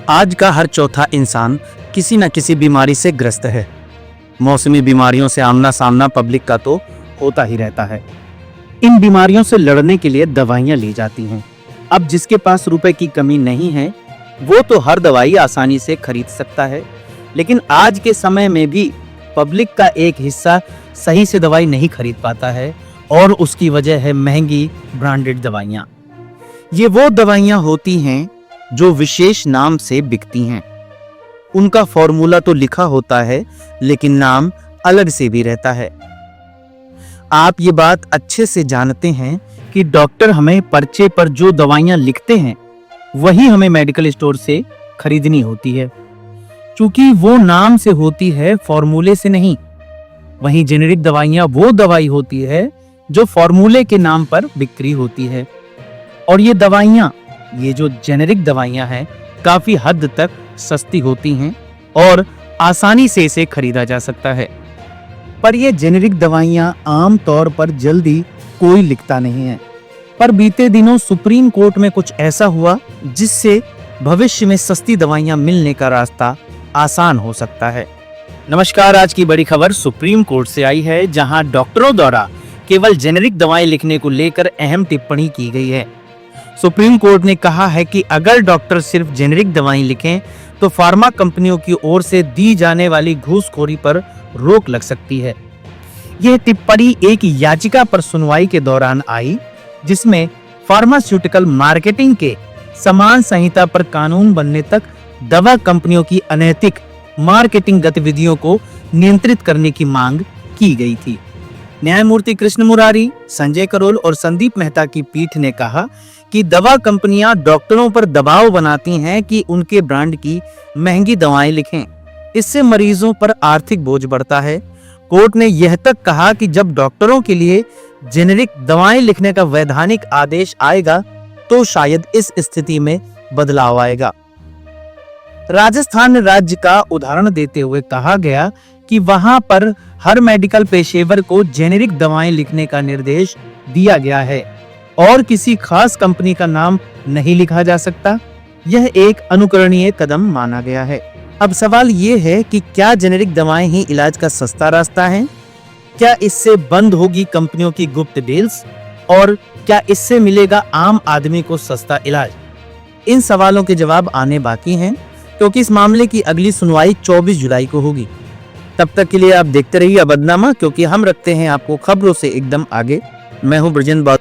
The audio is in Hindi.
आज का हर चौथा इंसान किसी न किसी बीमारी से ग्रस्त है। मौसमी बीमारियों से आमना सामना पब्लिक का तो होता ही रहता है। इन बीमारियों से लड़ने के लिए दवाइयां ली जाती हैं। अब जिसके पास रुपए की कमी नहीं है वो तो हर दवाई आसानी से खरीद सकता है, लेकिन आज के समय में भी पब्लिक का एक हिस्सा सही से दवाई नहीं खरीद पाता है और उसकी वजह है महंगी ब्रांडेड दवाइयां। ये वो दवाइयां होती हैं जो विशेष नाम से बिकती हैं। उनका फॉर्मूला तो लिखा होता है लेकिन नाम अलग से भी रहता है। आप ये बात अच्छे से जानते हैं कि डॉक्टर हमें पर्चे पर जो दवाइयां लिखते हैं वही हमें मेडिकल स्टोर से खरीदनी होती है, क्योंकि वो नाम से होती है, फॉर्मूले से नहीं। वहीं जेनेरिक दवाइयां वो दवाई होती है जो फॉर्मूले के नाम पर बिक्री होती है। और ये दवाइयां, ये जो जेनेरिक दवाइयां हैं, काफी हद तक सस्ती होती हैं और आसानी से इसे खरीदा जा सकता है। पर ये जेनेरिक दवाइयां आम तौर पर जल्दी कोई लिखता नहीं है। पर बीते दिनों सुप्रीम कोर्ट में कुछ ऐसा हुआ जिससे भविष्य में सस्ती दवाइयां मिलने का रास्ता आसान हो सकता है। नमस्कार, आज की बड़ी खबर सुप्रीम कोर्ट से आई है, जहां डॉक्टरों द्वारा केवल जेनेरिक दवाएं लिखने को लेकर अहम टिप्पणी की गई है। सुप्रीम कोर्ट ने कहा है कि अगर डॉक्टर सिर्फ जेनेरिक दवाएं लिखें तो फार्मा कंपनियों की ओर से दी जाने वाली घूसखोरी पर रोक लग सकती है। यह टिप्पणी एक याचिका पर सुनवाई के दौरान आई, जिसमें फार्मास्यूटिकल मार्केटिंग के समान संहिता पर कानून बनने तक दवा कंपनियों की अनैतिक मार्केटिंग गतिविधियों को नियंत्रित करने की मांग की गई थी। न्यायमूर्ति कृष्ण मुरारी, संजय करोल और संदीप मेहता की पीठ ने कहा कि दवा कंपनियां डॉक्टरों पर दबाव बनाती हैं कि उनके ब्रांड की महंगी दवाएं लिखें। इससे मरीजों पर आर्थिक बोझ बढ़ता है। कोर्ट ने यह तक कहा कि जब डॉक्टरों के लिए जेनेरिक दवाएं लिखने का वैधानिक आदेश आएगा तो शायद इस स्थिति में बदलाव आएगा। राजस्थान राज्य का उदाहरण देते हुए कहा गया कि वहां पर हर मेडिकल पेशेवर को जेनेरिक दवाएं लिखने का निर्देश दिया गया है और किसी खास कंपनी का नाम नहीं लिखा जा सकता। यह एक अनुकरणीय कदम माना गया है। अब सवाल ये है कि क्या जेनेरिक दवाएं ही इलाज का सस्ता रास्ता है? क्या इससे बंद होगी कंपनियों की गुप्त डील्स और क्या इससे मिलेगा आम आदमी को सस्ता इलाज? इन सवालों के जवाब आने बाकी हैं, क्योंकि इस मामले की अगली सुनवाई 24 जुलाई को होगी। तब तक के लिए आप देखते रहिए अबदनामा, क्योंकि हम रखते हैं आपको खबरों से एकदम आगे। मैं हूं ब्रजेंद्र।